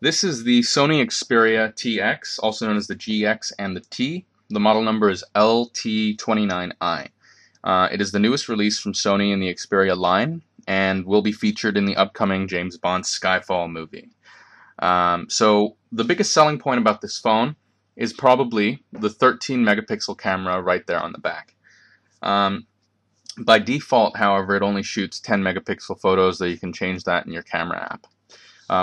This is the Sony Xperia TX, also known as the GX and the T. The model number is Lt29i. It is the newest release from Sony in the Xperia line and will be featured in the upcoming James Bond Skyfall movie. So the biggest selling point about this phone is probably the 13 megapixel camera right there on the back. By default, however, it only shoots 10 megapixel photos, though you can change that in your camera app.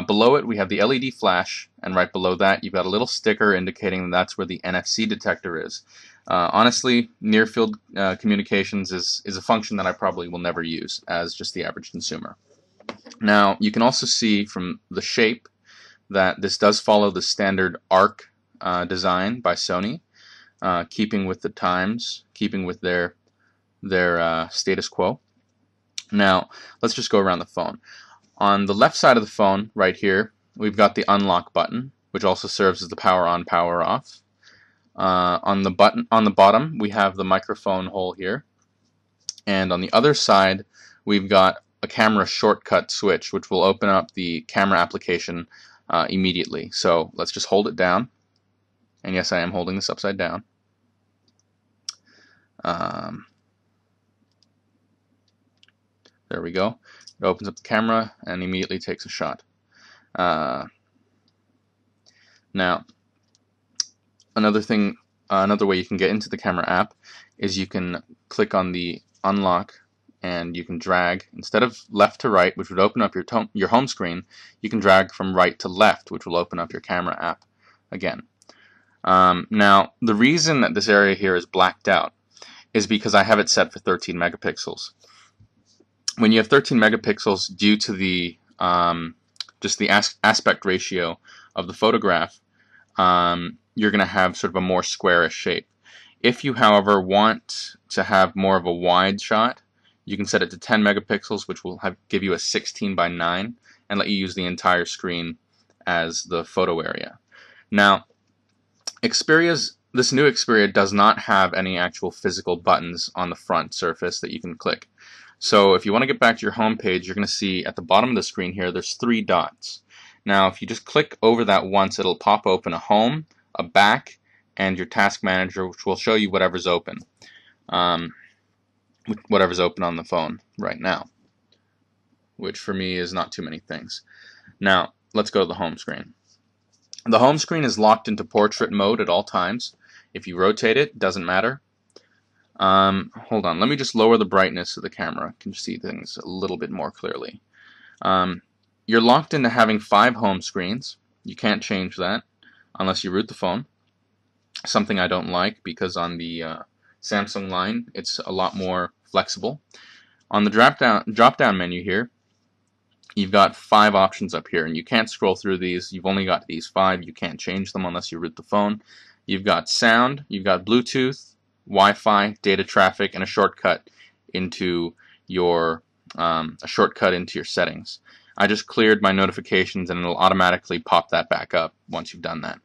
Below it, we have the LED flash, and right below that, you've got a little sticker indicating that's where the NFC detector is. Honestly, near-field communications is a function that I probably will never use as just the average consumer. Now, you can also see from the shape that this does follow the standard arc design by Sony, keeping with the times, keeping with their status quo. Now, let's just go around the phone. On the left side of the phone, right here, we've got the unlock button, which also serves as the power on, power off. On the bottom, we have the microphone hole here, and on the other side, we've got a camera shortcut switch, which will open up the camera application immediately. So let's just hold it down, and yes, I am holding this upside down. There we go. It opens up the camera and immediately takes a shot. Now, another way you can get into the camera app is you can click on the unlock and you can drag, instead of left to right, which would open up your home screen, you can drag from right to left, which will open up your camera app again. Now, the reason that this area here is blacked out is because I have it set for 13 megapixels. When you have 13 megapixels, due to the just the aspect ratio of the photograph, you're going to have sort of a more squarish shape. If you, however, want to have more of a wide shot, you can set it to 10 megapixels, which will give you a 16 by 9 and let you use the entire screen as the photo area. Now, this new Xperia does not have any actual physical buttons on the front surface that you can click. So if you want to get back to your home page, you're going to see at the bottom of the screen here, there's 3 dots. Now, if you just click over that once, it'll pop open a home, a back, and your task manager, which will show you whatever's open. Whatever's open on the phone right now, which for me is not too many things. Now, let's go to the home screen. The home screen is locked into portrait mode at all times. If you rotate it, doesn't matter. Hold on, let me just lower the brightness of the camera. You can see things a little bit more clearly. You're locked into having 5 home screens. You can't change that unless you root the phone. Something I don't like, because on the Samsung line it's a lot more flexible. On the drop-down menu here, you've got 5 options up here, and you can't scroll through these. You've only got these 5. You can't change them unless you root the phone. You've got sound, you've got Bluetooth, Wi-Fi, data traffic, and a shortcut into your settings. I just cleared my notifications, and it'll automatically pop that back up once you've done that.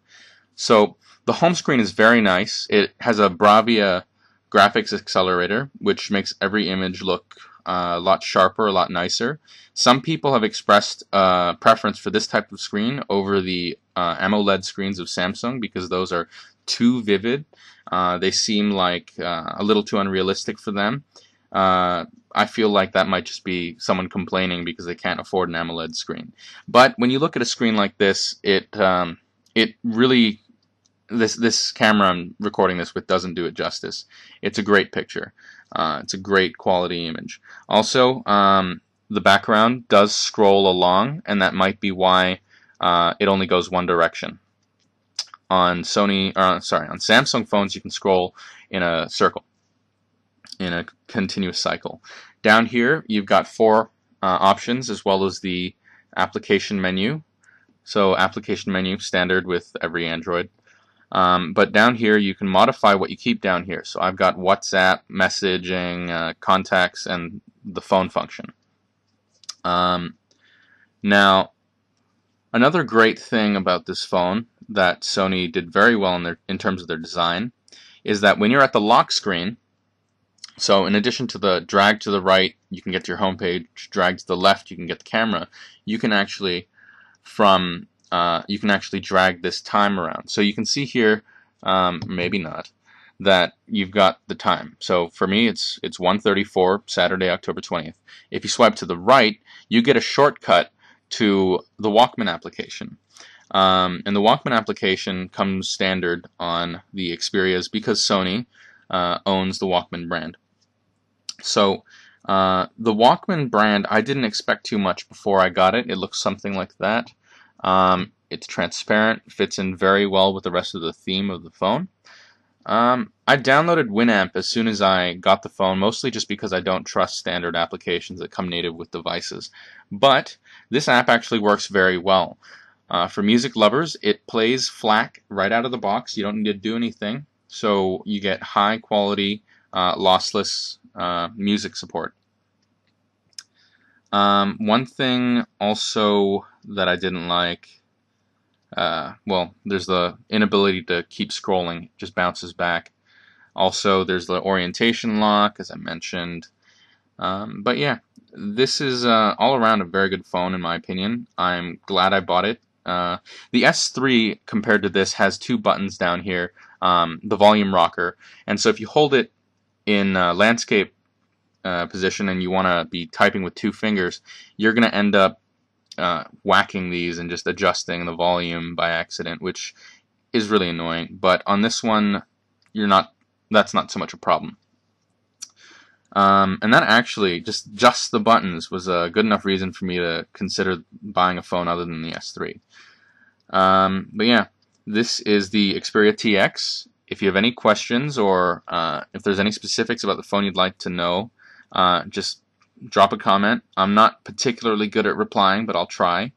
So the home screen is very nice. It has a Bravia graphics accelerator, which makes every image look a lot sharper, a lot nicer. Some people have expressed preference for this type of screen over the AMOLED screens of Samsung, because those are too vivid. They seem like a little too unrealistic for them. I feel like that might just be someone complaining because they can't afford an AMOLED screen. But when you look at a screen like this, it really, this camera I'm recording this with doesn't do it justice. It's a great picture. It's a great quality image. Also, the background does scroll along, and that might be why it only goes one direction. On Samsung phones, you can scroll in a circle, in a continuous cycle. Down here, you've got 4 options, as well as the application menu. So application menu, standard with every Android. But down here, you can modify what you keep down here. So I've got WhatsApp, messaging, contacts, and the phone function. Now, another great thing about this phone that Sony did very well in terms of their design is that when you're at the lock screen, so in addition to the drag to the right, you can get to your home page, drag to the left, you can get the camera, you can actually, from you can actually drag this time around. So you can see here, maybe not, that you've got the time. So for me, it's 1:34, Saturday, October 20th. If you swipe to the right, you get a shortcut to the Walkman application. And the Walkman application comes standard on the Xperias because Sony owns the Walkman brand. So the Walkman brand, I didn't expect too much before I got it. It looks something like that. It's transparent, fits in very well with the rest of the theme of the phone. I downloaded Winamp as soon as I got the phone, mostly just because I don't trust standard applications that come native with devices. But this app actually works very well. For music lovers, it plays FLAC right out of the box. You don't need to do anything, so you get high quality, lossless music support. One thing also that I didn't like, well, there's the inability to keep scrolling, it just bounces back. Also, there's the orientation lock, as I mentioned. But yeah, this is all around a very good phone in my opinion. I'm glad I bought it. The S3 compared to this has two buttons down here, the volume rocker, and so if you hold it in landscape position and you want to be typing with two fingers, you're going to end up whacking these and just adjusting the volume by accident, which is really annoying. But on this one, that's not so much a problem. And that actually, just the buttons was a good enough reason for me to consider buying a phone other than the S3. But yeah, this is the Xperia TX. If you have any questions or if there's any specifics about the phone you'd like to know, just drop a comment. I'm not particularly good at replying, but I'll try.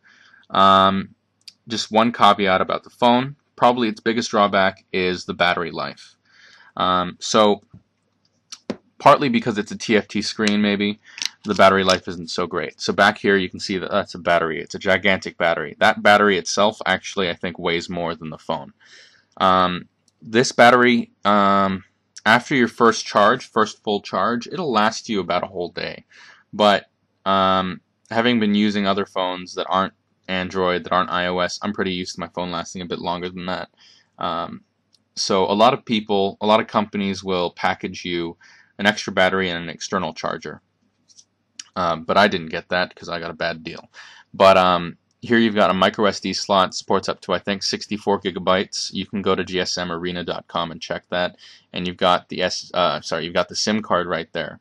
Just one caveat about the phone. Probably its biggest drawback is the battery life. So partly because it's a TFT screen, maybe, the battery life isn't so great. So back here you can see that that's a battery. It's a gigantic battery. That battery itself actually I think weighs more than the phone. This battery, after your first full charge, it'll last you about a whole day. But having been using other phones that aren't Android, that aren't iOS, I'm pretty used to my phone lasting a bit longer than that. So a lot of companies will package you an extra battery and an external charger. But I didn't get that because I got a bad deal. But here you've got a micro SD slot, supports up to I think 64 gigabytes. You can go to gsmarena.com and check that, and you've got the SIM card right there.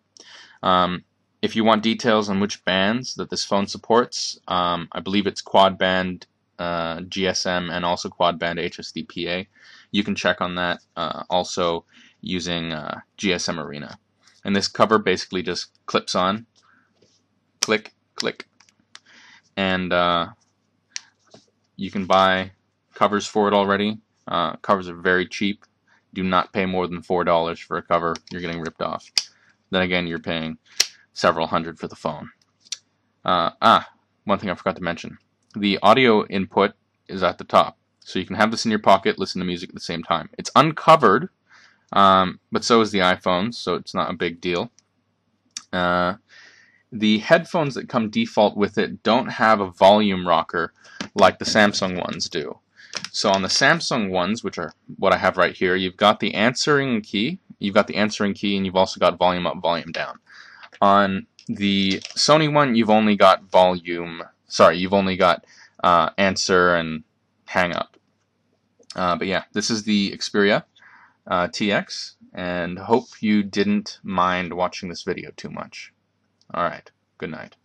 If you want details on which bands that this phone supports, I believe it's quad band GSM and also quad band HSDPA. You can check on that also using GSM Arena. And this cover basically just clips on, click, click, and you can buy covers for it already. Covers are very cheap. Do not pay more than $4 for a cover. You're getting ripped off. Then again, you're paying several hundred for the phone. One thing I forgot to mention. The audio input is at the top. So you can have this in your pocket, listen to music at the same time. It's uncovered, but so is the iPhone, so it's not a big deal. The headphones that come default with it don't have a volume rocker like the Samsung ones do. So on the Samsung ones, which are what I have right here, you've got the answering key, and you've also got volume up, volume down. On the Sony one, you've only got answer and hang up. But yeah, this is the Xperia TX, and hope you didn't mind watching this video too much. Alright, good night.